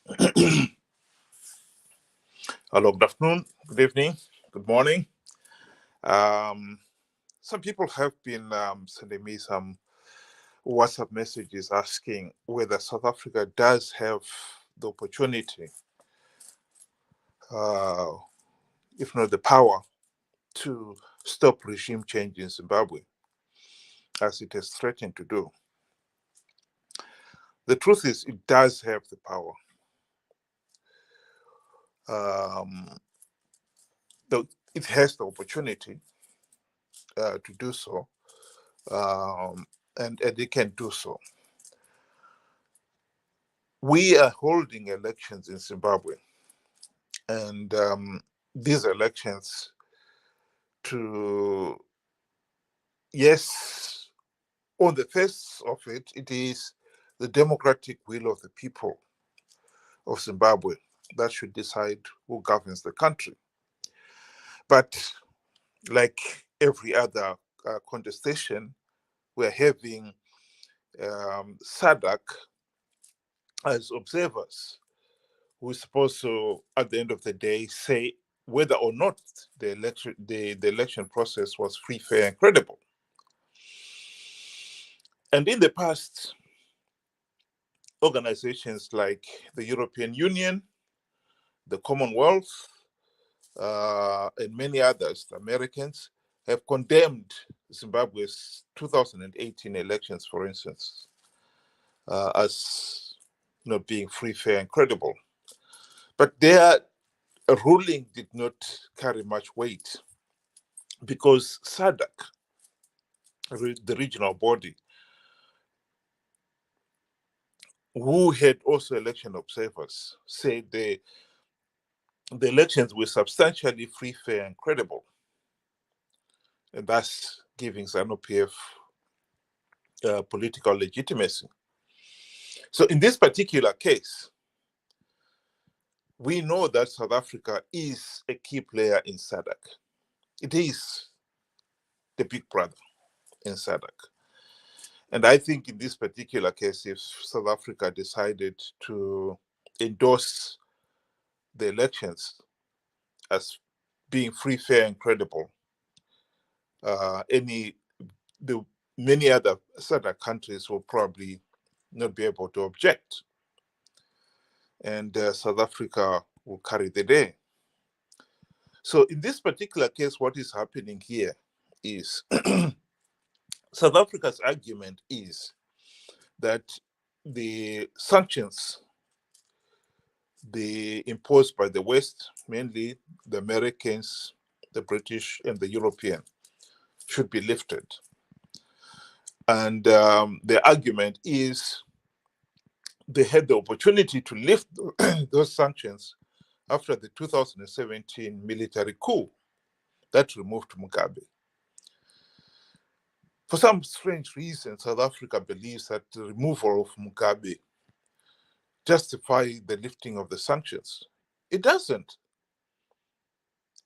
Hello, good afternoon, good evening, good morning. Um, some people have been sending me some WhatsApp messages asking whether South Africa does have the opportunity, uh, if not the power, to stop regime change in Zimbabwe, as it has threatened to do. The truth is, it does have the power. Um, it has the opportunity to do so, and it can do so. We are holding elections in Zimbabwe, and these elections to, yes, on the face of it, it is the democratic will of the people of Zimbabwe that should decide who governs the country. But like every other contestation, we're having SADC as observers who is supposed to, at the end of the day, say whether or not the election process was free, fair, and credible. And in the past, organizations like the European Union, the Commonwealth, and many others, the Americans, have condemned Zimbabwe's 2018 elections, for instance, as not being free, fair, and credible. But their ruling did not carry much weight because SADC, the regional body, who had also election observers, said the elections were substantially free, fair, and credible, and thus giving Zanu PF political legitimacy. So in this particular case, we know that South Africa is a key player in SADC. It is the big brother in SADC. And I think in this particular case, if South Africa decided to endorse the elections as being free, fair, and credible, the many other SADC countries will probably not be able to object, and South Africa will carry the day. So in this particular case, what is happening here is South Africa's argument is that the sanctions imposed by the West, mainly the Americans, the British, and the European, should be lifted. And the argument is they had the opportunity to lift those sanctions after the 2017 military coup that removed Mugabe. For some strange reason, South Africa believes that the removal of Mugabe justifies the lifting of the sanctions. It doesn't.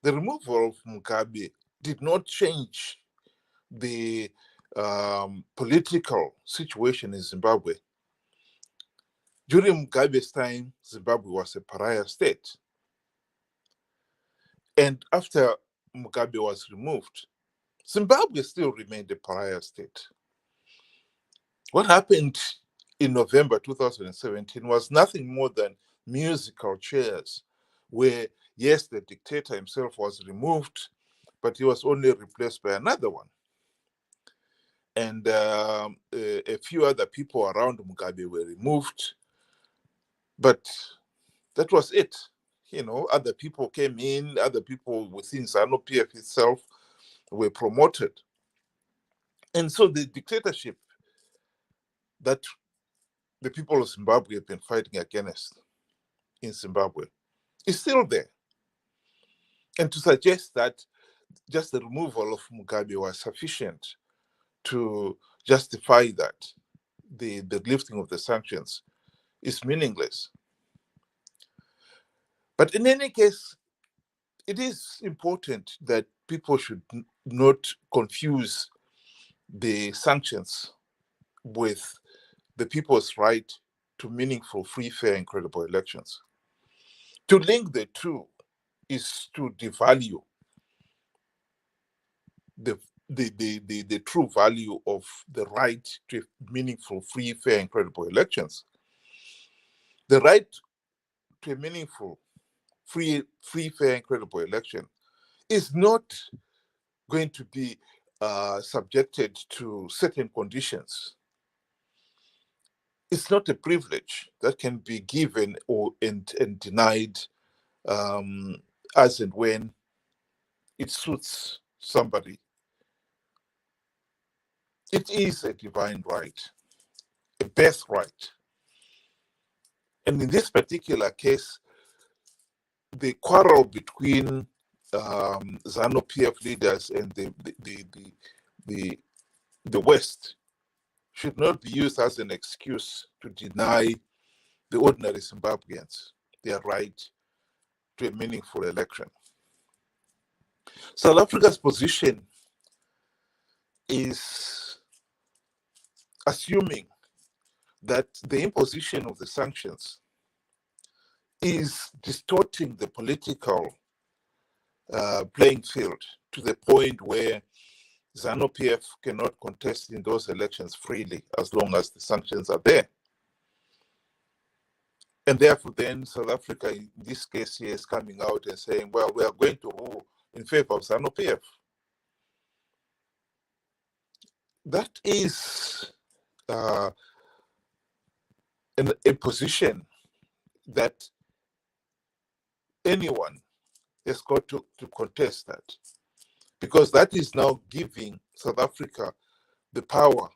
The removal of Mugabe did not change the political situation in Zimbabwe. During Mugabe's time, Zimbabwe was a pariah state. And after Mugabe was removed, Zimbabwe still remained a pariah state. What happened in November 2017 was nothing more than musical chairs, where, yes, the dictator himself was removed, but he was only replaced by another one. And a few other people around Mugabe were removed, but that was it. You know, other people came in, other people within Zanu PF itself were promoted. And so the dictatorship that the people of Zimbabwe have been fighting against in Zimbabwe is still there. And to suggest that just the removal of Mugabe was sufficient to justify that, the lifting of the sanctions, is meaningless. But in any case, it is important that people should not confuse the sanctions with the people's right to meaningful, free, fair, and credible elections. To link the two is to devalue the true value of the right to meaningful, free, fair, and credible elections. The right to a meaningful, free, fair, and credible election is not going to be subjected to certain conditions. It's not a privilege that can be given and denied as and when it suits somebody. It is a divine right, a birthright. And in this particular case, the quarrel between Zanu PF leaders and the West should not be used as an excuse to deny the ordinary Zimbabweans their right to a meaningful election. South Africa's position is assuming that the imposition of the sanctions is distorting the political playing field to the point where Zanu PF cannot contest in those elections freely as long as the sanctions are there. And therefore, then South Africa, in this case here, is coming out and saying, well, we are going to rule in favor of Zanu PF. That is a position that anyone has got to contest that, because that is now giving South Africa the power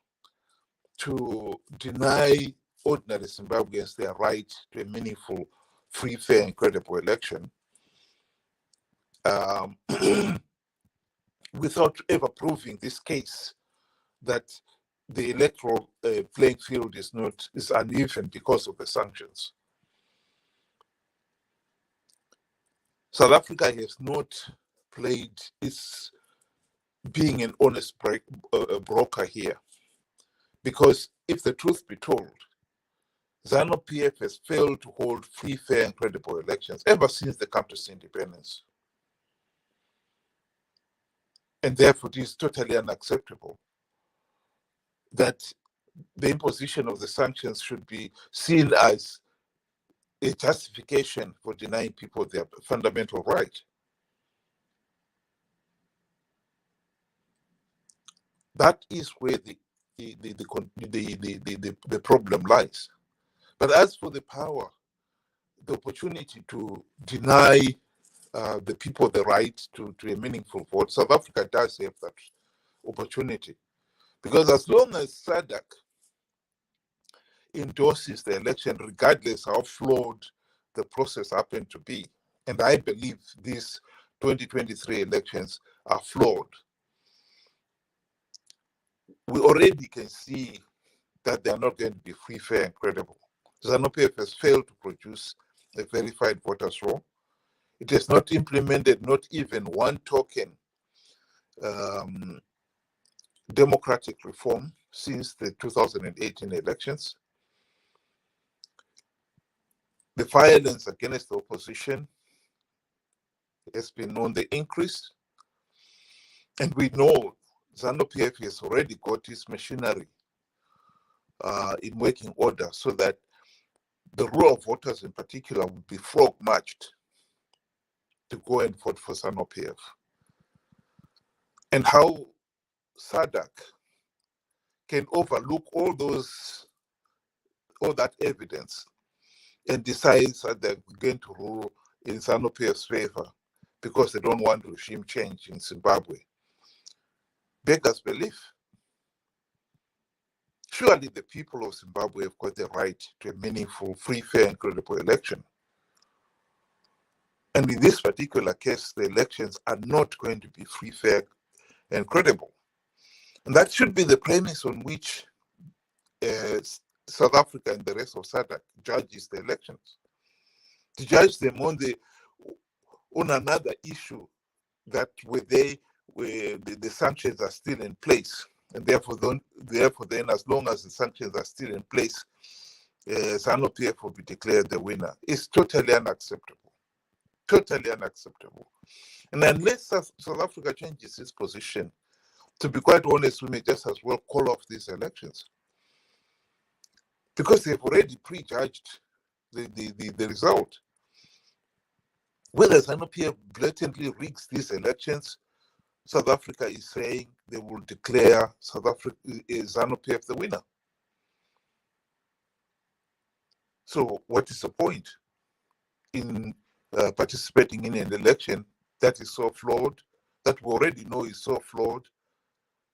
to deny ordinary Zimbabweans their right to a meaningful, free, fair, and credible election without ever proving this case that the electoral playing field is uneven because of the sanctions. South Africa has not played its being an honest broker here, because if the truth be told, Zanu PF has failed to hold free, fair, and credible elections ever since the country's independence. And therefore, it is totally unacceptable that the imposition of the sanctions should be seen as a justification for denying people their fundamental right. That is where the problem lies. But as for the power, the opportunity to deny the people the right to a meaningful vote, South Africa does have that opportunity. Because as long as SADC endorses the election, regardless how flawed the process happened to be, and I believe these 2023 elections are flawed, we already can see that they are not going to be free, fair, and credible. Zanu PF has failed to produce a verified voters roll. It has not implemented not even one token democratic reform since the 2018 elections. The violence against the opposition has been on the increase. And we know Zanu PF has already got his machinery in working order so that the roll of voters in particular will be frog marched to go and vote for Zanu PF. And how SADC can overlook all that evidence and decides that they're going to rule in Zanu PF's favor because they don't want regime change in Zimbabwe beggars belief. Surely the people of Zimbabwe have got the right to a meaningful, free, fair, and credible election. And in this particular case, the elections are not going to be free, fair, and credible. And that should be the premise on which South Africa and the rest of SADC judges the elections. To judge them on another issue that where the sanctions are still in place, and therefore then as long as the sanctions are still in place, Zanu PF will be declared the winner is totally unacceptable. Totally unacceptable. And unless South Africa changes its position, to be quite honest, we may just as well call off these elections. Because they've already prejudged the result. Whether Zanu PF blatantly rigs these elections, South Africa is saying they will declare Zanu PF the winner. So what is the point in participating in an election that is so flawed, that we already know is so flawed,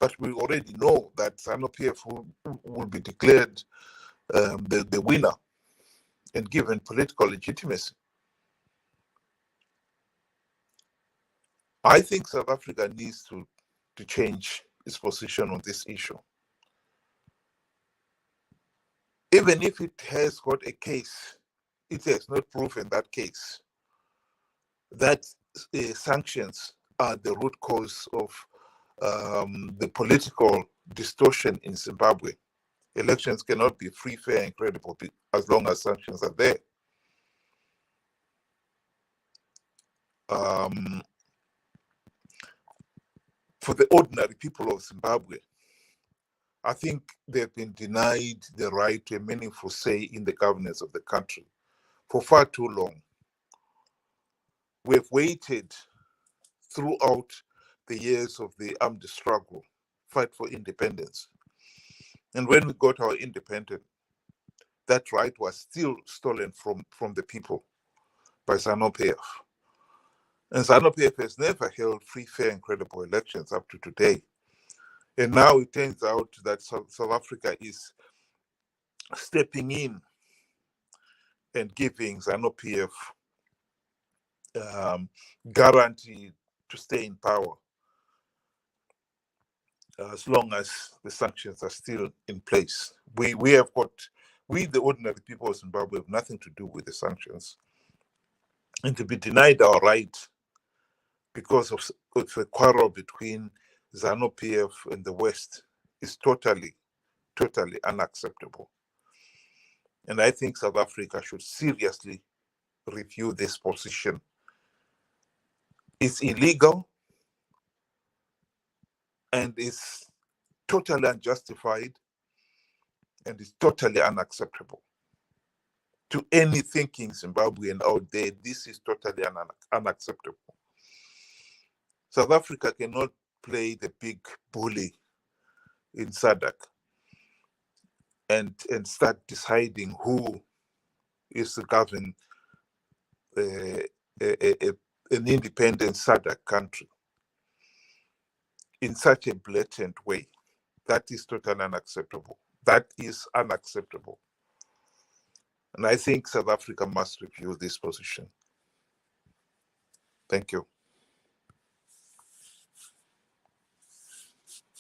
but we already know that Zanu PF will be declared the winner and given political legitimacy? I think South Africa needs to change its position on this issue. Even if it has got a case, it has not proven that case, that sanctions are the root cause of the political distortion in Zimbabwe. Elections cannot be free, fair, and credible as long as sanctions are there. For the ordinary people of Zimbabwe, I think they've been denied the right to a meaningful say in the governance of the country for far too long. We've waited throughout the years of the armed struggle, fight for independence. And when we got our independence, that right was still stolen from the people by Zanu PF. And Zanu PF has never held free, fair, and credible elections up to today. And now it turns out that South Africa is stepping in and giving Zanu PF guarantee to stay in power as long as the sanctions are still in place. We, the ordinary people of Zimbabwe, have nothing to do with the sanctions. And to be denied our right because of a quarrel between Zanu PF and the West is totally, totally unacceptable. And I think South Africa should seriously review this position. It's illegal and it's totally unjustified and it's totally unacceptable. To any thinking Zimbabwean out there, this is totally unacceptable. South Africa cannot play the big bully in SADC and start deciding who is to govern an independent SADC country in such a blatant way. That is totally unacceptable. That is unacceptable. And I think South Africa must review this position. Thank you.